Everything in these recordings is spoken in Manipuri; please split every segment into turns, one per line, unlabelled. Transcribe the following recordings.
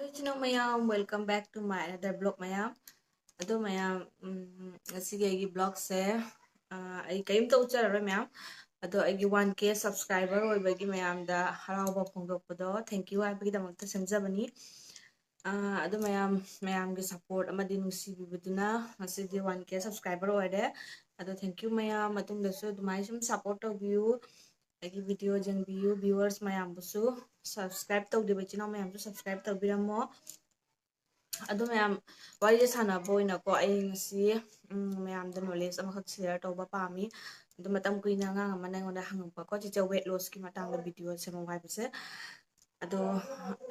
Hello, chino myam. Welcome back to my another blog myam. Ado myam, sige blog se. Ay kaim to uchara myam. Ado ay 1K subscriber oy bagi myam da harau ba pongdok podo. Thank you ay bagi da magta semja bani. Ado myam ge support ama din usi bibuduna. Masidi 1K subscriber oy de. Ado thank you myam. Matung daso dumai sum support of you. Ay video jeng viewers myam busu. Subscribe to di bachino myam su subscribe to biramo. Ado myam wari sanabo ina ko ay ngasi myam da knowledge amakak share tawba pami ado matam kuina nga mana ngonda hangpa ko chicha weight loss ki matang da video se mo bise ado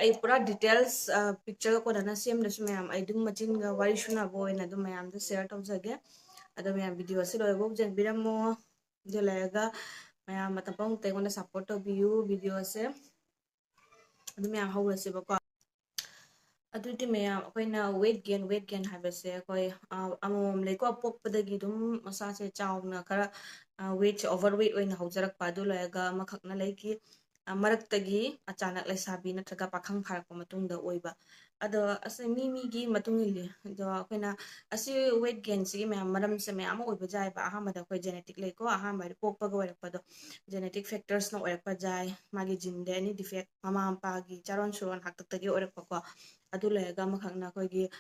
ay pura details picture ko dana same da su myam ay dung machin ga wari shuna bo ina do myam da share tawjage ado myam video se loy bok jen biramo jo lega myam matam pong te ngonda support to view video se ado myam hawra se ba Aduti mayam akoina weight gain habase akoi amom leko pokpadagi dum masase chawna kara weight overweight oina haujarak padu laga makhakna laiki maraktagi achanak laisabi natraga pakhang pharakpa matungda oiba ado ase mi gi matungili do akoina asi weight gain sigi mayam maram se mayam oiba jai ba ahamada koi genetic leko ahamba pokpaga oirakpado genetic factors na oirakpa jai magi gene any defect mama ampa gi charon suron haktaktagi oirakpa ko adu lega makhakna akoigi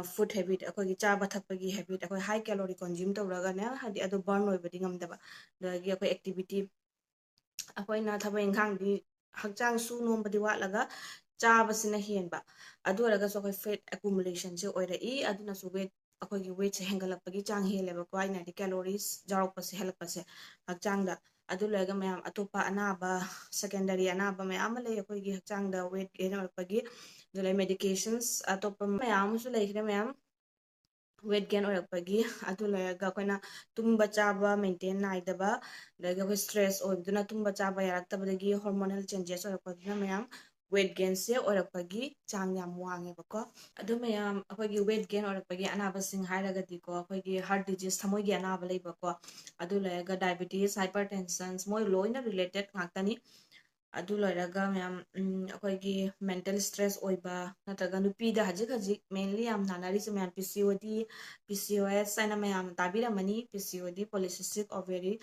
food habit akoigi chaba thakpagi habit akoi high calorie consume tawraga na hadi adu burn oibadi ngamdaba dagi akoi activity akoina thaba inkhang di hakchang su nombadi watlaga chabasina henba adu raga so akoi fat accumulation se oirai aduna su weight akoigi weight se hengalapagi chang heleba ko aina di calories jarokpase helakpase hakchangda adu lega mayam atopa anaba secondary anaba mayam le akoigi hakchangda weight gain orpagi dulai medications atopa mayam su leikre mayam weight gain oirakpagi adu lega koina tumba chaba maintain naidaba lega ko stress oibduna tumba chaba yaraktabadagi hormonal changes oirakpaduna mayam weight gain se oirakpagi chang yam wange bako adu mayam akoigi weight gain oirakpagi anaba sing hairagadi ko akoigi heart disease thamoigi anaba leibako adu lega diabetes hypertension moi loina related ngakani adu loiraga mayam akoigi mental stress oiba nataga nupida hajik mainly am nanari se mayam PCOS aina mayam tabira mani PCOD polycystic ovary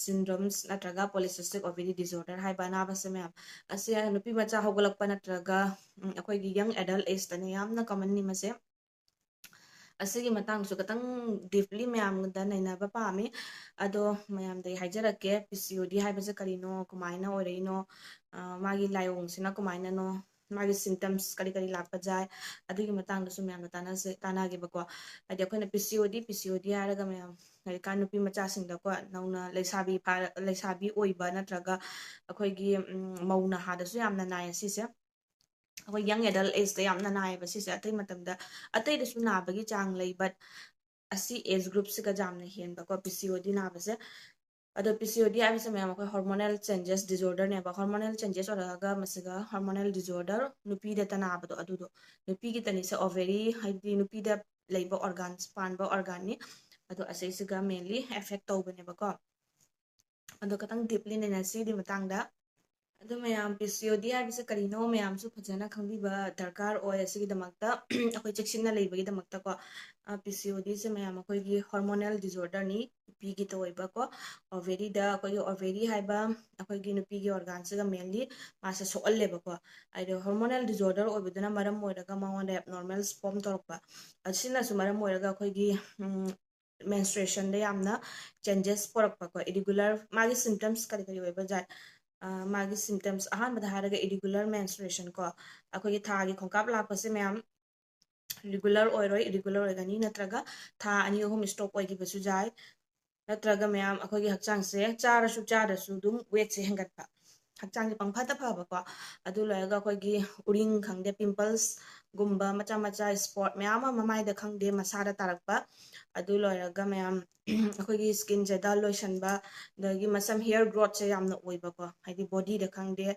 syndromes nataga polycystic ovary disorder hai bana ba se mayam asia nupi macha hogolakpa nataga akoigi young adult age tane yamna common ni mase asigi matang su katang deeply mayam da nainaba pami ado mayam dai haijarake PCOD haibase karino kumaina oreino magi layong sina kumaina no magi symptoms kari lakpa jai adugi matang su mayam tanage bako adi akoina PCOD haraga mayam hari kan nupi macha singda ko nauna leisabi oiba natraga akoigi mauna hada su yamna nai sise akoy young adult age da yamna nai ba sise atai matamda atai da su nabagi chang lei but asi age group se ga jamna hen ba ko PCOD nabase ado PCOD habise mayam akoy hormonal changes disorder ne ba hormonal changes oraga masiga hormonal disorder nupi da tanabado adudo nupi gi tani se ovary haidi nupi da leiba organs panba organ ni ado asai siga mainly affect tawbane ba ko ado katang deeply ne na si di matangda ado mayam PCOD habise karino mayam su phajana khangbiba darkar oy asigi damakta akoy cheksinna leibagi damakta ko PCOD se mayam akoy gi hormonal disorder ni nupi gi toiba ko ovary da akoy ovary haiba akoy gi nupi gi organ se ga mainly masa soalle ba ko aido hormonal disorder oibuduna maram moiraga maonda abnormal sperm torpa asina su maram moiraga akoy gi menstruation da yamna changes porakpa ko irregular magi symptoms kari oiba jai magi symptoms ahanbada haraga irregular menstruation ko akogi thagi khongkap lakpase mayam regular oiroi irregular oigani natraga tha ani ohum stop oigibasu jai natraga mayam akogi hakchang se charasu dum weight se hengatpa hakchang gi pangphata phaba ko adu loiga akogi uring khangde pimples gumba macha spot mayam mamai da khangde masada tarakpa adu loiraga mayam akogi skin jada lotion ba dagi masam hair growth se yamna oiba ko haidi body da khangde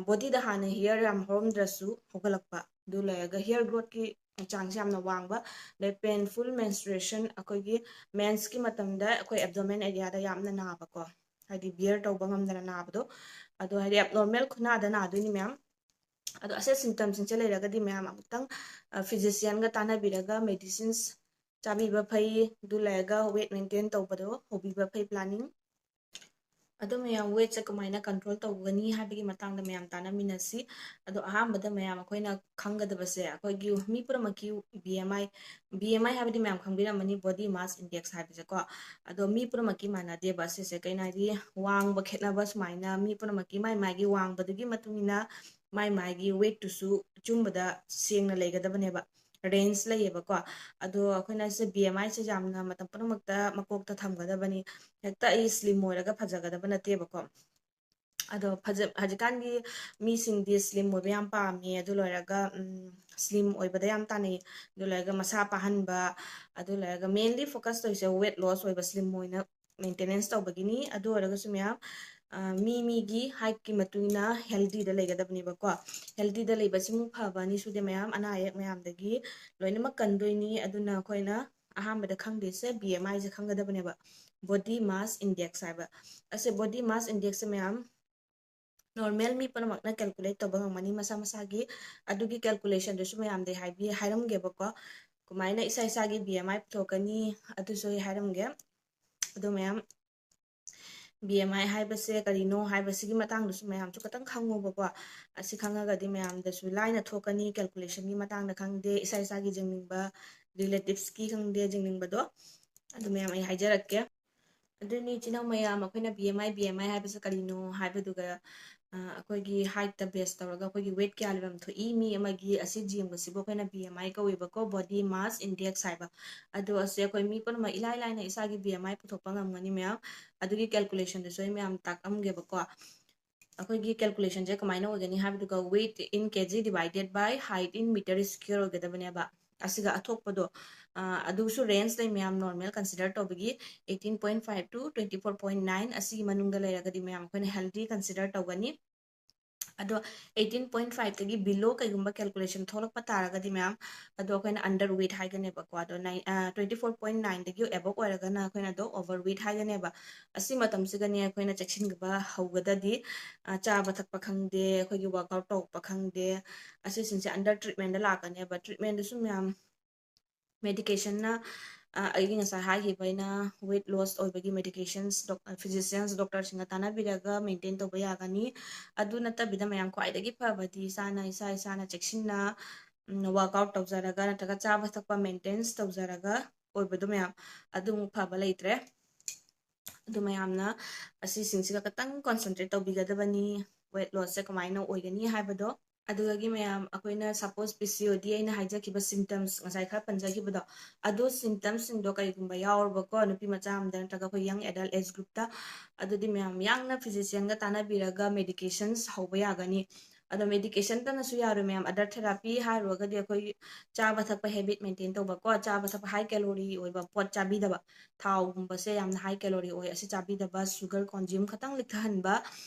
body da hana hair yam hormdrasu hogalakpa du loiraga hair growth ki chang se yamna wangba the painful menstruation akogi mens ki matamda akoi abdomen area da yamna naba ko haidi bear tawba ngamdana nabado ado haidi abnormal khuna da na du ni mayam ꯑꯗꯣ ꯑꯁꯦ ꯁꯤꯝꯇꯝꯁꯤꯡꯁꯦ ꯂꯩꯔꯒꯗꯤ ꯃꯌꯥꯝ ꯑꯃꯨꯛꯇꯪ ꯐꯤꯖꯤꯁꯤꯌꯥꯟꯒ ꯇꯥꯟꯅꯕꯤꯔꯒ ꯃꯦꯗꯤꯁꯤꯟꯁ ꯆꯥꯕꯤꯕ ꯐꯩ ꯑꯗꯨ ꯂꯩꯔꯒ ꯋꯦꯠ ꯃꯦꯟꯇꯦꯟ ꯇꯧꯕꯗꯣ ꯍꯧꯕꯤꯕ ꯐꯩ ꯄ꯭ꯂꯥꯅꯤꯡ ꯑꯗꯣ ꯃꯌꯥꯝ ꯋꯦꯠꯁꯦ ꯀꯃꯥꯏꯅ ꯀꯟꯇ꯭ꯔꯣꯜ ꯇꯧꯒꯅꯤ ꯍꯥꯏꯕꯒꯤ ꯃꯇꯥꯡꯗ ꯃꯌꯥꯝ ꯇꯥꯟꯅꯃꯤꯟꯅꯁꯤ ꯑꯗꯣ ꯑꯍꯥꯟꯕꯗ ꯃꯌꯥꯝ ꯑꯩꯈꯣꯏꯅ ꯈꯪꯒꯗꯕꯁꯦ ꯑꯩꯈꯣꯏꯒꯤ ꯃꯤ ꯄꯨꯝꯅꯃꯛꯀꯤ BMI ꯍꯥꯏꯕꯗꯤ ꯃꯌꯥꯝ ꯈꯪꯕꯤꯔꯝꯃꯅꯤ ꯕꯣꯗꯤ ꯃꯥꯁ ꯏꯟꯗꯦꯛꯁ ꯍꯥꯏꯕꯁꯦꯀꯣ ꯑꯗꯣ ꯃꯤ ꯄꯨꯝꯅꯃꯛꯀꯤ ꯃꯥꯟꯅꯗꯦꯕ ꯑꯁꯤꯁꯦ ꯀꯩꯅꯣ ꯍꯥꯏꯗꯤ ꯋꯥꯡꯕ ꯈꯦꯠꯅꯕ ꯁꯨꯃꯥꯏꯅ ꯃꯤ ꯄꯨꯝꯅꯃꯛꯀꯤ ꯃꯥꯒꯤ ꯋꯥꯡꯕꯗꯨꯒꯤ ꯃꯇꯨꯡ ꯏꯟꯅ ꯃꯥꯒꯤ ꯋꯦꯠꯇꯨꯁꯨ ꯑꯆꯨꯝꯕꯗ ꯁꯦꯡꯅ ꯂꯩꯒꯗꯕꯅꯦꯕ ꯔꯦꯟꯖ ꯂꯩꯌꯦꯕꯀꯣ ꯑꯗꯣ ꯑꯩꯈꯣꯏꯅ ꯁꯤ BMIꯁꯦ ꯌꯥꯝꯅ ꯃꯇꯝ ꯄꯨꯝꯅꯃꯛꯇ ꯃꯀꯣꯛꯇ ꯊꯝꯒꯗꯕꯅꯤ ꯍꯦꯛꯇ ꯑꯩ ꯁ꯭ꯂꯤꯝ ꯑꯣꯏꯔꯒ ꯐꯖꯒꯗꯕ ꯅꯠꯇꯦꯕꯀꯣ ꯑꯗꯣ ꯍꯧꯖꯤꯛꯀꯥꯟꯒꯤ ꯃꯤꯁꯤꯡꯗꯤ ꯁ꯭ꯂꯤꯝ ꯑꯣꯏꯕ ꯌꯥꯝ ꯄꯥꯝꯃꯤ ꯑꯗꯨ ꯂꯣꯏꯔꯒ ꯁ꯭ꯂꯤꯝ ꯑꯣꯏꯕꯗ ꯌꯥꯝ ꯇꯥꯟꯅꯩ ꯑꯗꯨ ꯂꯣꯏꯔꯒ ꯃꯁꯥ ꯄꯥꯍꯟꯕ ꯑꯗꯨ ꯂꯣꯏꯔꯒ ꯃꯦꯟꯂꯤ ꯐꯣꯀꯁ ꯇꯧꯔꯤꯁꯦ ꯋꯦꯠ ꯂꯣꯁ ꯑꯣꯏꯕ ꯁ꯭ꯂꯤꯝ ꯑꯣꯏꯅ ꯃꯦꯟꯇꯦꯅꯦꯟꯁ ꯇꯧꯕꯒꯤꯅꯤ ꯑꯗꯨ ꯑꯣꯏꯔꯒꯁꯨ ꯃꯌꯥꯝ ꯃꯤꯒꯤ ꯍꯥꯏꯠꯀꯤ ꯃꯇꯨꯡ ꯏꯟꯅ ꯍꯦꯜꯗꯤꯗ ꯂꯩꯒꯗꯕꯅꯦꯕꯀꯣ ꯍꯦꯜꯗꯤꯗ ꯂꯩꯕꯁꯤꯃꯨꯛ ꯐꯕ ꯑꯅꯤꯁꯨꯗꯤ ꯃꯌꯥꯝ ꯑꯅꯥ ꯑꯌꯦꯛ ꯃꯌꯥꯝꯗꯒꯤ ꯂꯣꯏꯅꯃꯛ ꯀꯟꯗꯣꯏꯅꯤ ꯑꯗꯨꯅ ꯑꯩꯈꯣꯏꯅ ꯑꯍꯥꯟꯕꯗ ꯈꯪꯗꯣꯏꯁꯦ BMIꯁꯦ ꯈꯪꯒꯗꯕꯅꯦꯕ ꯕꯣꯗꯤ ꯃꯥꯁ ꯏꯟꯗꯦꯛꯁ ꯍꯥꯏꯕ ꯑꯁꯦ ꯕꯣꯗꯤ ꯃꯥꯁ ꯏꯟꯗꯦꯛꯁꯁꯦ ꯃꯌꯥꯝ ꯅꯣꯔꯃꯦꯜ ꯃꯤ ꯄꯨꯝꯅꯃꯛꯅ ꯀꯦꯜꯀꯨꯂꯦꯠ ꯇꯧꯕ ꯉꯝꯒꯅꯤ ꯃꯁꯥ ꯃꯁꯥꯒꯤ ꯑꯗꯨꯒꯤ ꯀꯦꯜꯀꯨꯂꯦꯁꯟꯗꯨꯁꯨ ꯃꯌꯥꯝꯗ ꯍꯥꯏꯔꯝꯒꯦꯕꯀꯣ ꯀꯃꯥꯏꯅ ꯏꯁꯥꯒꯤ BMI ꯄꯨꯊꯣꯛꯀꯅꯤ ꯑꯗꯨꯁꯨ ꯑꯩ ꯍꯥꯏꯔꯝꯒꯦ ꯑꯗꯣ ꯃꯌꯥꯝ BMI ꯍꯥꯏꯕꯁꯦ ꯀꯔꯤꯅꯣ ꯍꯥꯏꯕꯁꯤꯒꯤ ꯃꯇꯥꯡꯗꯁꯨ ꯃꯌꯥꯝꯁꯨ ꯈꯤꯇꯪ ꯈꯪꯉꯣꯕꯀꯣ ꯑꯁꯤ ꯈꯪꯉꯒꯗꯤ ꯃꯌꯥꯝꯗꯁꯨ ꯂꯥꯏꯅ ꯊꯣꯛꯀꯅꯤ ꯀꯦꯜꯀꯨꯂꯦꯁꯟꯒꯤ ꯃꯇꯥꯡꯗ ꯈꯪꯗꯦ ꯏꯁꯥꯒꯤ ꯌꯦꯡꯅꯤꯡꯕ ꯔꯤꯂꯦꯇꯤꯞꯁꯀꯤ ꯈꯪꯗꯦ ꯌꯦꯡꯅꯤꯡꯕꯗꯣ ꯑꯗꯨ ꯃꯌꯥꯝ ꯑꯩ ꯍꯥꯏꯖꯔꯛꯀꯦ ꯑꯗꯨꯅꯤ ꯏꯆꯤꯜ ꯏꯅꯥꯎ ꯃꯌꯥꯝ ꯑꯩꯈꯣꯏꯅ BMI ꯍꯥꯏꯕꯁꯤ ꯀꯔꯤꯅꯣ ꯍꯥꯏꯕꯗꯨꯒ ꯑꯩꯈꯣꯏꯒꯤ ꯍꯥꯏꯠꯇ ꯕꯦꯁ ꯇꯧꯔꯒ ꯑꯩꯈꯣꯏꯒꯤ ꯋꯦꯠ ꯀꯌꯥ ꯂꯩꯐꯝ ꯊꯣꯛꯏ ꯃꯤ ꯑꯃꯒꯤ ꯑꯁꯤ ꯌꯦꯡꯕꯁꯤꯕꯨ ꯑꯩꯈꯣꯏꯅ BMI ꯀꯧꯋꯦꯕꯀꯣ ꯕꯣꯗꯤ ꯃꯥꯁ ꯏꯟꯗꯦꯛꯁ ꯍꯥꯏꯕ ꯑꯗꯣ ꯑꯁꯤ ꯑꯩꯈꯣꯏ ꯃꯤ ꯄꯨꯝꯅꯃꯛ ꯏꯂꯥꯏ ꯂꯥꯏꯅ ꯏꯁꯥꯒꯤ BMI ꯄꯨꯊꯣꯛꯄ ꯉꯝꯒꯅꯤ ꯃꯌꯥꯝ ꯑꯗꯨꯒꯤ ꯀꯦꯜꯀꯨꯂꯦꯁꯟꯗꯨꯁꯨ ꯑꯩ ꯃꯌꯥꯝ ꯇꯥꯛꯑꯝꯒꯦꯕꯀꯣ ꯑꯩꯈꯣꯏꯒꯤ ꯀꯦꯜꯀꯨꯂꯦꯁꯟꯁꯦ ꯀꯃꯥꯏꯅ ꯑꯣꯏꯒꯅꯤ ꯍꯥꯏꯕꯗꯨꯒ weight in KG divided by height in metre square ꯑꯣꯏꯒꯗꯕꯅꯦꯕ ꯑꯁꯤꯒ ꯑꯊꯣꯛꯄꯗꯣ ꯑꯗꯨꯁꯨ ꯔꯦꯟꯖ ꯂꯩ ꯃꯌꯥꯝ ꯅꯣꯔꯃꯦꯜ ꯀꯟꯁꯤꯗꯔ ꯇꯧꯕꯒꯤ 18.5 to 24.9 ꯑꯁꯤꯒꯤ ꯃꯅꯨꯡꯗ ꯂꯩꯔꯒꯗꯤ ꯃꯌꯥꯝ ꯑꯩꯈꯣꯏꯅ ꯍꯦꯜꯗꯤ ꯀꯟꯁꯤꯗꯔ ꯇꯧꯒꯅꯤ ꯑꯗꯣ 18.5ꯇꯒꯤ ꯕꯤꯂꯣ ꯀꯩꯒꯨꯝꯕ ꯀꯦꯜꯀꯨꯂꯦꯁꯟ ꯊꯣꯛꯂꯛꯄ ꯇꯥꯔꯒꯗꯤ ꯃꯌꯥꯝ ꯑꯗꯣ ꯑꯩꯈꯣꯏꯅ ꯑꯟꯗꯔ ꯋꯦꯠ ꯍꯥꯏꯒꯅꯦꯕꯀꯣ ꯑꯗꯣ 24.9ꯗꯒꯤ ꯑꯦꯕꯣꯞ ꯑꯣꯏꯔꯒꯅ ꯑꯩꯈꯣꯏꯅ ꯑꯗꯣ ꯑꯣꯚꯔ ꯋꯦꯠ ꯍꯥꯏꯒꯅꯦꯕ ꯑꯁꯤ ꯃꯇꯝꯁꯤꯒꯅꯦ ꯑꯩꯈꯣꯏꯅ ꯆꯦꯛꯁꯤꯟꯒꯕ ꯍꯧꯒꯗꯗꯤ ꯆꯥꯕ ꯊꯛꯄ ꯈꯪꯗꯦ ꯑꯩꯈꯣꯏꯒꯤ ꯋꯥꯔꯛꯑꯥꯎꯠ ꯇꯧꯔꯛꯄ ꯈꯪꯗꯦ ꯑꯁꯤꯁꯤꯡꯁꯦ ꯑꯟꯗꯔ ꯇ꯭ꯔꯤꯠꯃꯦꯟꯗ ꯂꯥꯛꯀꯅꯦꯕ ꯇ꯭ꯔꯤꯠꯃꯦꯟꯗꯁꯨ ꯃꯌꯥꯝ ꯃꯦꯗꯤꯀꯦꯁꯟꯅ ꯑꯩꯒꯤ ꯉꯁꯥꯏ ꯍꯥꯏꯈꯤꯕ ꯑꯩꯅ ꯋꯦꯠ ꯂꯣꯁ ꯑꯣꯏꯕꯒꯤ ꯃꯦꯗꯤꯀꯦꯁꯟꯁ ꯐꯤꯖꯤꯁꯤꯌꯥꯟꯁ ꯗꯣꯛꯇꯔꯁꯤꯡꯒ ꯇꯥꯟꯅꯕꯤꯔꯒ ꯃꯦꯟꯇꯦꯟ ꯇꯧꯕ ꯌꯥꯒꯅꯤ ꯑꯗꯨ ꯅꯠꯇꯕꯤꯗ ꯃꯌꯥꯝ ꯈ꯭ꯋꯥꯏꯗꯒꯤ ꯐꯕꯗꯤ ꯏꯁꯥꯅ ꯆꯦꯛꯁꯤꯟꯅ ꯋꯥꯔꯛꯑꯥꯎꯠ ꯇꯧꯖꯔꯒ ꯅꯠꯇ꯭ꯔꯒ ꯆꯥꯕ ꯊꯛꯄ ꯃꯦꯟꯇꯦꯟꯁ ꯇꯧꯖꯔꯒ ꯑꯣꯏꯕꯗꯣ ꯃꯌꯥꯝ ꯑꯗꯨꯃꯨꯛ ꯐꯕ ꯂꯩꯇ꯭ꯔꯦ ꯑꯗꯨ ꯃꯌꯥꯝꯅ ꯑꯁꯤꯁꯤꯡꯁꯤꯒ ꯈꯤꯇꯪ ꯀꯣꯟꯁꯦꯟꯇ꯭ꯔꯦꯠ ꯇꯧꯕꯤꯒꯗꯕꯅꯤ ꯋꯦꯠ ꯂꯣꯁꯁꯦ ꯀꯃꯥꯏꯅ ꯑꯣꯏꯒꯅꯤ ꯍꯥꯏꯕꯗꯣ ꯑꯗꯨꯗꯒꯤ ꯃꯌꯥꯝ ꯑꯩꯈꯣꯏꯅ ꯁꯄꯣꯁ PCOD ꯑꯩꯅ ꯍꯥꯏꯖꯈꯤꯕ ꯁꯤꯝꯇꯝꯁ ꯉꯁꯥꯏ ꯈꯔ ꯄꯟꯖꯈꯤꯕꯗꯣ ꯑꯗꯣ ꯁꯤꯝꯇꯝꯁꯤꯡꯗꯣ ꯀꯔꯤꯒꯨꯝꯕ ꯌꯥꯎꯔꯕꯀꯣ ꯅꯨꯄꯤ ꯃꯆꯥ ꯑꯃꯗ ꯅꯠꯇ꯭ꯔꯒ ꯑꯩꯈꯣꯏ ꯌꯪ ꯑꯦꯗꯜꯠ ꯑꯦꯖ ꯒ꯭ꯔꯨꯞꯇ ꯑꯗꯨꯗꯤ ꯃꯌꯥꯝ ꯌꯥꯡꯅ ꯐꯤꯖꯤꯁꯤꯌꯥꯟꯒ ꯇꯥꯟꯅꯕꯤꯔꯒ ꯃꯦꯗꯤꯀꯦꯁꯟꯁ ꯍꯧꯕ ꯌꯥꯒꯅꯤ ꯑꯗꯣ ꯃꯦꯗꯤꯀꯦꯁꯟꯇꯅꯁꯨ ꯌꯥꯔꯣꯏ ꯃꯌꯥꯝ ꯑꯗꯔ ꯊꯦꯔꯥꯄꯤ ꯍꯥꯏꯔꯨꯔꯒꯗꯤ ꯑꯩꯈꯣꯏ ꯆꯥꯕ ꯊꯛꯄ ꯍꯦꯕꯤꯠ ꯃꯦꯟꯇꯦꯟ ꯇꯧꯕꯀꯣ ꯆꯥꯕ ꯊꯛꯄ ꯍꯥꯏ ꯀꯦꯂꯣꯔꯤ ꯑꯣꯏꯕ ꯄꯣꯠ ꯆꯥꯕꯤꯗꯕ ꯊꯥꯎꯒꯨꯝꯕꯁꯦ ꯌꯥꯝꯅ ꯍꯥꯏ ꯀꯦꯂꯣꯔꯤ ꯑꯣꯏ ꯑꯁꯤ ꯆꯥꯕꯤꯗꯕ ꯁꯨꯒꯔ ꯀꯣꯟꯖ꯭ꯌꯨꯝ ꯈꯇꯪ ꯂꯤꯊꯍꯟꯕ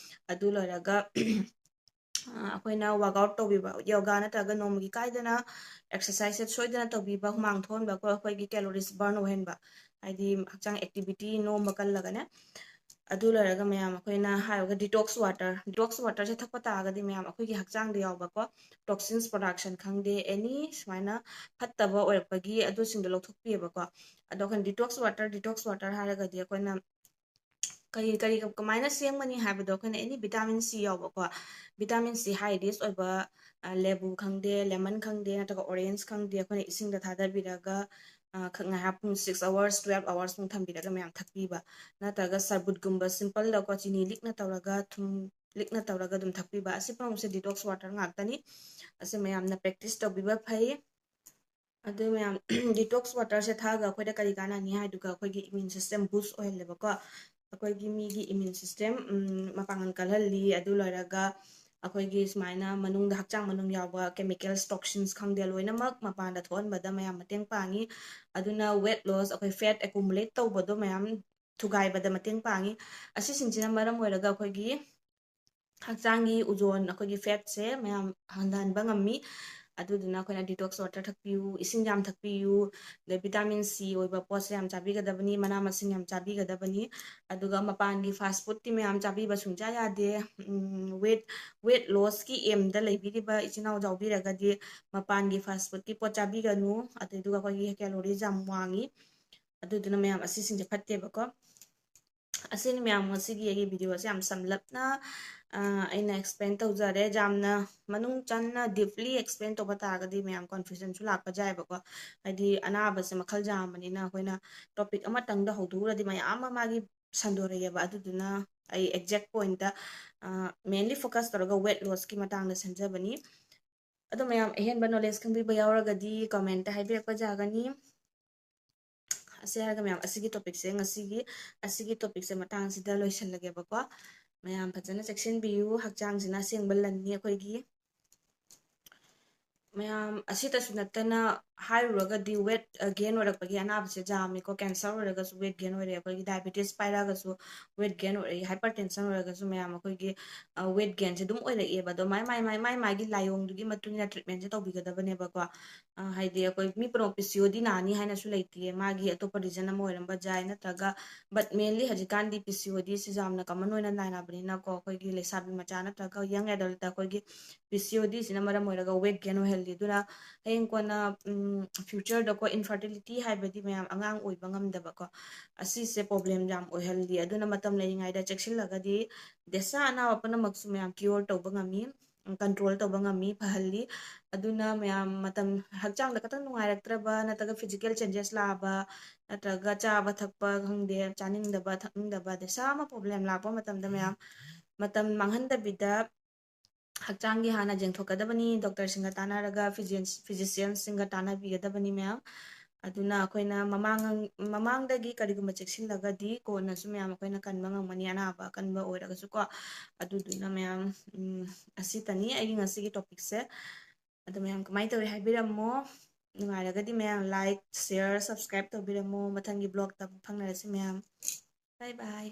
ꯑꯗꯨ ꯂꯣꯏꯔꯒ ꯑꯩꯈꯣꯏꯅ ꯋꯥꯔꯛꯑꯥꯎꯠ ꯇꯧꯕꯤꯕ ꯌꯣꯒꯥ ꯅꯠꯇ꯭ꯔꯒ ꯅꯣꯡꯃꯒꯤ ꯀꯥꯏꯗꯅ ꯑꯦꯛꯁꯔꯁꯥꯏꯁꯁꯦ ꯁꯣꯏꯗꯅ ꯇꯧꯕꯤꯕ ꯍꯨꯃꯥꯡ ꯊꯣꯛꯍꯟꯕꯀꯣ ꯑꯩꯈꯣꯏꯒꯤ ꯀꯦꯂꯣꯔꯤꯁ ꯕꯔꯟ ꯑꯣꯏꯍꯟꯕ ꯍꯥꯏꯗꯤ ꯍꯛꯆꯥꯡ ꯑꯦꯛꯇꯤꯚꯤꯇꯤ ꯅꯣꯝꯕ ꯀꯜꯂꯒꯅꯦ ꯑꯗꯨ ꯂꯣꯏꯔꯒ ꯃꯌꯥꯝ ꯑꯩꯈꯣꯏꯅ ꯍꯥꯏꯔꯒ ꯗꯤꯇꯣꯛꯁ ꯋꯥꯇꯔꯁꯦ ꯊꯛꯄ ꯇꯥꯔꯒꯗꯤ ꯃꯌꯥꯝ ꯑꯩꯈꯣꯏꯒꯤ ꯍꯛꯆꯥꯡꯗ ꯌꯥꯎꯕꯀꯣ ꯇꯣꯛꯁꯤꯟꯁ ꯄ꯭ꯔꯣꯗꯛꯁꯟ ꯈꯪꯗꯦ ꯑꯦꯅꯤ ꯁꯨꯃꯥꯏꯅ ꯐꯠꯇꯕ ꯑꯣꯏꯔꯛꯄꯒꯤ ꯑꯗꯨꯁꯤꯡꯗꯣ ꯂꯧꯊꯣꯛꯄꯤꯑꯕꯀꯣ ꯑꯗꯣ ꯑꯩꯈꯣꯏꯅ ꯗꯤꯇꯣꯛꯁ ꯋꯥꯇꯔ ꯍꯥꯏꯔꯒꯗꯤ ꯑꯩꯈꯣꯏꯅ ꯀꯔꯤ ꯀꯃꯥꯏꯅ ꯁꯦꯝꯒꯅꯤ ꯍꯥꯏꯕꯗꯣ ꯑꯩꯈꯣꯏꯅ ꯑꯦꯅꯤ ꯚꯤꯇꯥꯃꯤꯟ C ꯌꯥꯎꯕꯀꯣ ꯚꯤꯇꯥꯃꯤꯟ C ꯍꯥꯏ ꯔꯤꯁ ꯑꯣꯏꯕ ꯂꯦꯕꯨ ꯈꯪꯗꯦ ꯂꯦꯃꯟ ꯈꯪꯗꯦ ꯅꯠꯇ꯭ꯔꯒ ꯑꯣꯔꯦꯟꯖ ꯈꯪꯗꯦ ꯑꯩꯈꯣꯏꯅ ꯏꯁꯤꯡꯗ ꯊꯥꯗꯕꯤꯔꯒ ꯉꯥꯏꯍꯥꯛ ꯄꯨꯡ 6 ꯑꯋꯥꯔꯁ 12 ꯑꯋꯥꯔꯁꯃꯨꯛ ꯊꯝꯕꯤꯔꯒ ꯃꯌꯥꯝ ꯊꯛꯄꯤꯕ ꯅꯠꯇ꯭ꯔꯒ ꯁꯔꯕꯨꯠꯀꯨꯝꯕ ꯁꯤꯝꯄꯜꯗꯀꯣ ꯆꯤꯅꯤ ꯂꯤꯛꯅ ꯇꯧꯔꯒ ꯊꯨꯝ ꯂꯤꯛꯅ ꯇꯧꯔꯒ ꯑꯗꯨꯝ ꯊꯛꯄꯤꯕ ꯑꯁꯤ ꯄꯨꯝꯅꯃꯛꯁꯦ ꯗꯤꯇꯣꯛꯁ ꯋꯥꯇꯔ ꯉꯥꯛꯇꯅꯤ ꯑꯁꯤ ꯃꯌꯥꯝꯅ ꯄ꯭ꯔꯦꯛꯇꯤꯁ ꯇꯧꯕꯤꯕ ꯐꯩ ꯑꯗꯨ ꯃꯌꯥꯝ ꯗꯤꯇꯣꯛꯁ ꯋꯥꯇꯔꯁꯦ ꯊꯛꯑꯒ ꯑꯩꯈꯣꯏꯗ ꯀꯔꯤ ꯀꯥꯟꯅꯅꯤ ꯍꯥꯏꯗꯨꯒ ꯑꯩꯈꯣꯏꯒꯤ ꯏꯃ꯭ꯌꯨꯟ ꯁꯤꯁꯇꯦꯝ ꯕꯨꯁ ꯑꯣꯏꯍꯜꯂꯦꯕꯀꯣ ꯑꯩꯈꯣꯏꯒꯤ ꯃꯤꯒꯤ ꯏꯃ꯭ꯌꯨꯟ ꯁꯤꯁꯇꯦꯝ ꯃꯄꯥꯡꯒꯜ ꯀꯜꯍꯜꯂꯤ ꯑꯗꯨ ꯂꯣꯏꯔꯒ ꯑꯩꯈꯣꯏꯒꯤ ꯁꯨꯃꯥꯏꯅ ꯃꯅꯨꯡꯗ ꯍꯛꯆꯥꯡ ꯃꯅꯨꯡ ꯌꯥꯎꯕ ꯀꯦꯃꯤꯀꯦꯜꯁ ꯇꯣꯛꯁꯤꯟꯁ ꯈꯪꯗꯦ ꯂꯣꯏꯅꯃꯛ ꯃꯄꯥꯟꯗ ꯊꯣꯛꯍꯟꯕꯗ ꯃꯌꯥꯝ ꯃꯇꯦꯡ ꯄꯥꯡꯉꯤ ꯑꯗꯨꯅ ꯋꯦꯠ ꯂꯣꯁ ꯑꯩꯈꯣꯏ ꯐꯦꯠ ꯑꯦꯀꯨꯃꯨꯂꯦꯠ ꯇꯧꯕꯗꯣ ꯃꯌꯥꯝ ꯊꯨꯒꯥꯏꯕꯗ ꯃꯇꯦꯡ ꯄꯥꯡꯉꯤ ꯑꯁꯤꯁꯤꯡꯁꯤꯅ ꯃꯔꯝ ꯑꯣꯏꯔꯒ ꯑꯩꯈꯣꯏꯒꯤ ꯍꯛꯆꯥꯡꯒꯤ ꯎꯖꯣꯟ ꯑꯩꯈꯣꯏꯒꯤ ꯐꯦꯠꯁꯦ ꯃꯌꯥꯝ ꯍꯟꯊꯍꯟꯕ ꯉꯝꯃꯤ ꯑꯗꯨꯗꯨꯅ ꯑꯩꯈꯣꯏꯅ ꯗꯤꯇꯣꯛꯁ ꯋꯥꯇꯔ ꯊꯛꯄꯤꯌꯨ, ꯏꯁꯤꯡ ꯌꯥꯝ ꯊꯛꯄꯤꯌꯨ, ꯑꯗꯩ ꯚꯤꯇꯥꯃꯤꯟ ꯁꯤ ꯑꯣꯏꯕ ꯄꯣꯠꯁꯦ ꯌꯥꯝ ꯆꯥꯕꯤꯒꯗꯕꯅꯤ, ꯃꯅꯥ ꯃꯁꯤꯡ ꯌꯥꯝ ꯆꯥꯕꯤꯒꯗꯕꯅꯤ, ꯑꯗꯨꯒ ꯃꯄꯥꯟꯒꯤ ꯐꯥꯁ ꯐꯨꯗꯇꯤ ꯃꯌꯥꯝ ꯆꯥꯕꯤꯕ ꯁꯨꯡꯌꯥ ꯌꯥꯗꯦ. ꯋꯦꯠ ꯂꯣꯁꯀꯤ ꯑꯦꯝꯗ ꯂꯩꯕꯤꯔꯤꯕ ꯏꯆꯤꯟ ꯏꯅꯥꯎ ꯌꯥꯎꯕꯤꯔꯒꯗꯤ ꯃꯄꯥꯟꯒꯤ ꯐꯥꯁ ꯐꯨꯗꯀꯤ ꯄꯣꯠ ꯆꯥꯕꯤꯒꯅꯨ, ꯑꯗꯨꯗꯨꯒ ꯑꯩꯈꯣꯏꯒꯤ ꯀꯦꯂꯣꯔꯤꯁ ꯌꯥꯝ ꯋꯥꯡꯉꯤ, ꯑꯗꯨꯗꯨꯅ ꯃꯌꯥꯝ ꯑꯁꯤꯁꯤꯡꯁꯦ ꯐꯠꯇꯦꯕꯀꯣ. ꯑꯁꯤꯅꯤ ꯃꯌꯥꯝ ꯉꯁꯤꯒꯤ ꯑꯩꯒꯤ ꯚꯤꯗꯤꯑꯣꯁꯦ ꯌꯥꯝ ꯁꯝꯂꯞꯅ ꯑꯩꯅ ꯑꯦꯛꯁꯄ꯭ꯂꯦꯟ ꯇꯧꯖꯔꯦ. ꯌꯥꯝꯅ ꯃꯅꯨꯡ ꯆꯟꯅ ꯗꯤꯞꯂꯤ ꯑꯦꯛꯁꯄ꯭ꯂꯦꯟ ꯇꯧꯕ ꯇꯥꯔꯒꯗꯤ ꯃꯌꯥꯝ ꯀꯟꯐ꯭ꯌꯨꯖꯟꯁꯨ ꯂꯥꯛꯄ ꯌꯥꯏꯕꯀꯣ. ꯍꯥꯏꯗꯤ ꯑꯅꯥꯕꯁꯦ ꯃꯈꯜ ꯌꯥꯝꯕꯅꯤꯅ ꯑꯩꯈꯣꯏꯅ ꯇꯣꯄꯤꯛ ꯑꯃꯇꯪꯗ ꯍꯧꯗꯣꯛꯎꯔꯗꯤ ꯃꯌꯥꯝ ꯑꯃ ꯃꯥꯒꯤ ꯁꯟꯗꯣꯔꯛꯑꯦꯕ. ꯑꯗꯨꯗꯨꯅ ꯑꯩ ꯑꯦꯛꯖꯦꯛ ꯄꯣꯏꯟꯠꯇ ꯃꯦꯟꯂꯤ ꯐꯣꯀꯁ ꯇꯧꯔꯒ ꯋꯦꯠ ꯂꯣꯁꯀꯤ ꯃꯇꯥꯡꯗ ꯁꯦꯝꯖꯕꯅꯤ. ꯑꯗꯣ ꯃꯌꯥꯝ ꯑꯍꯦꯟꯕ ꯅꯣꯂꯦꯖ ꯈꯪꯕꯤꯕ ꯌꯥꯎꯔꯒꯗꯤ ꯀꯃꯦꯟꯇ ꯍꯥꯏꯕꯤꯔꯛꯄ ꯌꯥꯒꯅꯤ. ꯑꯁꯤ ꯍꯥꯏꯔꯒ ꯃꯌꯥꯝ ꯑꯁꯤꯒꯤ ꯇꯣꯄꯤꯛꯁꯦ ꯑꯁꯤꯒꯤ ꯇꯣꯄꯤꯛꯁꯦ ꯃꯇꯥꯡꯁꯤꯗ ꯂꯣꯏꯁꯤꯜꯂꯒꯦꯕꯀꯣ. ꯃꯌꯥꯝ ꯐꯖꯅ ꯆꯦꯛꯁꯤꯟꯕꯤꯌꯨ. ꯍꯛꯆꯥꯡꯁꯤꯅ ꯑꯁꯦꯡꯕ ꯂꯟꯅꯤ ꯑꯩꯈꯣꯏꯒꯤ. ꯃꯌꯥꯝ ꯑꯁꯤꯇꯁꯨ ꯅꯠꯇꯅ ꯍꯥꯏꯔꯨꯔꯒꯗꯤ ꯋꯦꯠ ꯒꯦꯟ ꯑꯣꯏꯔꯛꯄꯒꯤ ꯑꯅꯥꯕꯁꯦ ꯖꯥꯝꯅꯤꯀꯣ. ꯀꯦꯟꯁꯔ ꯑꯣꯏꯔꯒꯁꯨ ꯋꯦꯠ ꯒꯦꯟ ꯑꯣꯏꯔꯛꯑꯦ, ꯑꯩꯈꯣꯏꯒꯤ ꯗꯥꯏꯕꯦꯇꯤꯁ ꯄꯥꯏꯔꯒꯁꯨ ꯋꯦꯠ ꯒꯦꯟ ꯑꯣꯏꯔꯛꯏ, ꯍꯥꯏꯄꯔ ꯇꯦꯟꯁꯟ ꯑꯣꯏꯔꯒꯁꯨ ꯃꯌꯥꯝ ꯑꯩꯈꯣꯏꯒꯤ ꯋꯦꯠ ꯒꯦꯟꯁꯦ ꯑꯗꯨꯝ ꯑꯣꯏꯔꯛꯑꯦꯕ. ꯑꯗꯣ ꯃꯥꯒꯤ ꯂꯥꯏꯑꯣꯡꯗꯨꯒꯤ ꯃꯇꯨꯡ ꯏꯟꯅ ꯇ꯭ꯔꯤꯠꯃꯦꯟꯁꯦ ꯇꯧꯕꯤꯒꯗꯕꯅꯦꯕꯀꯣ. ꯍꯥꯏꯗꯤ ꯑꯩꯈꯣꯏ ꯃꯤ ꯄꯨꯝꯅꯃꯛ ꯄꯤꯁꯤꯑꯣꯗꯤ ꯅꯥꯅꯤ ꯍꯥꯏꯅꯁꯨ ꯂꯩꯇꯦ. ꯃꯥꯒꯤ ꯑꯇꯣꯞꯄ ꯔꯤꯖꯟ ꯑꯃ ꯑꯣꯏꯔꯝꯕ ꯌꯥꯏ, ꯅꯠꯇ꯭ꯔꯒ ꯕꯠ ꯃꯦꯟꯂꯤ ꯍꯧꯖꯤꯛꯀꯥꯟꯗꯤ ꯄꯤꯁꯤꯑꯣꯗꯤꯁꯤ ꯌꯥꯝꯅ ꯀꯃꯟ ꯑꯣꯏꯅ ꯅꯥꯅꯕꯅꯤꯅꯀꯣ. ꯑꯩꯈꯣꯏꯒꯤ ꯂꯩꯁꯥꯕꯤ ꯃꯆꯥ ꯅꯠꯇ꯭ꯔꯒ ꯌꯪ ꯑꯦꯗꯜꯇ ꯑꯩꯈꯣꯏꯒꯤ ꯄꯤꯁꯤꯑꯣꯗꯤꯁꯤꯅ ꯃꯔꯝ ꯑꯣꯏꯔꯒ ꯋꯦꯠ ꯒꯦꯟ ꯑꯣꯏꯍꯜꯂꯤ. ꯑꯗꯨꯅ ꯍꯌꯦꯡ ꯀꯣꯟꯅ ꯐ꯭ꯌꯨꯆꯔꯗꯀꯣ ꯏꯟꯐꯔꯇꯤꯂꯤꯇꯤ ꯍꯥꯏꯕꯗꯤ ꯃꯌꯥꯝ ꯑꯉꯥꯡ ꯑꯣꯏꯕ ꯉꯝꯗꯕꯀꯣ, ꯑꯁꯤꯁꯦ ꯄ꯭ꯔꯣꯕ꯭ꯂꯦꯝ ꯌꯥꯝ ꯑꯣꯏꯍꯜꯂꯤ. ꯑꯗꯨꯅ ꯃꯇꯝ ꯂꯩꯔꯤꯉꯩꯗ ꯆꯦꯛꯁꯤꯜꯂꯒꯗꯤ ꯗꯦꯁꯥ ꯑꯅꯥꯕ ꯄꯨꯝꯅꯃꯛꯁꯨ ꯃꯌꯥꯝ ꯀ꯭ꯌꯣꯔ ꯇꯧꯕ ꯉꯝꯃꯤ, ꯀꯟꯇ꯭ꯔꯣꯜ ꯇꯧꯕ ꯉꯝꯃꯤ, ꯐꯍꯜꯂꯤ. ꯑꯗꯨꯅ ꯃꯌꯥꯝ ꯃꯇꯝ ꯍꯛꯆꯥꯡꯗ ꯈꯛꯇꯪ ꯅꯨꯡꯉꯥꯏꯔꯛꯇ꯭ꯔꯕ, ꯅꯠꯇ꯭ꯔꯒ ꯐꯤꯖꯤꯀꯦꯜ ꯆꯦꯟꯖꯦꯁ ꯂꯥꯛꯑꯕ, ꯅꯠꯇ꯭ꯔꯒ ꯆꯥꯕ ꯊꯛꯄ ꯈꯪꯗꯦ, ꯆꯥꯅꯤꯡꯗꯕ ꯊꯛꯅꯤꯡꯗꯕ ꯗꯦꯁꯥ ꯑꯃ ꯄ꯭ꯔꯣꯕ꯭ꯂꯦꯝ ꯂꯥꯛꯄ ꯃꯇꯝꯗ ꯃꯌꯥꯝ ꯃꯇꯝ ꯃꯥꯡꯍꯟꯗꯕꯤꯗ ꯍꯛꯆꯥꯡꯒꯤ ꯍꯥꯟꯅ ꯌꯦꯡꯊꯣꯛꯀꯗꯕꯅꯤ. ꯗꯣꯛꯇꯔꯁꯤꯡꯒ ꯇꯥꯟꯅꯔꯒ ꯐꯤꯖꯤꯁꯤꯌꯟꯁꯤꯡꯒ ꯇꯥꯟꯅꯕꯤꯒꯗꯕꯅꯤ ꯃꯌꯥꯝ. ꯑꯗꯨꯅ ꯑꯩꯈꯣꯏꯅ ꯃꯃꯥꯡꯗꯒꯤ ꯀꯔꯤꯒꯨꯝꯕ ꯆꯦꯛꯁꯤꯜꯂꯒꯗꯤ ꯀꯣꯟꯅꯁꯨ ꯃꯌꯥꯝ ꯑꯩꯈꯣꯏꯅ ꯀꯟꯕ ꯉꯝꯒꯅꯤ, ꯑꯅꯥꯕ ꯑꯀꯟꯕ ꯑꯣꯏꯔꯒꯁꯨ ꯀꯣ. ꯑꯗꯨꯗꯨꯅ ꯃꯌꯥꯝ ꯑꯁꯤꯇꯅꯤ ꯑꯩꯒꯤ ꯉꯁꯤꯒꯤ ꯇꯣꯄꯤꯛꯁꯦ. ꯑꯗꯣ ꯃꯌꯥꯝ ꯀꯃꯥꯏꯅ ꯇꯧꯋꯤ ꯍꯥꯏꯕꯤꯔꯝꯃꯣ. ꯅꯨꯡꯉꯥꯏꯔꯒꯗꯤ ꯃꯌꯥꯝ ꯂꯥꯏꯛ, ꯁꯤꯌꯔ, ꯁꯕꯁꯀ꯭ꯔꯥꯏꯕ ꯇꯧꯕꯤꯔꯝꯃꯣ. ꯃꯊꯪꯒꯤ ꯕ꯭ꯂꯣꯛꯇ ꯐꯪꯅꯔꯁꯤ ꯃꯌꯥꯝ. ꯕꯥꯏ ꯕꯥꯏ.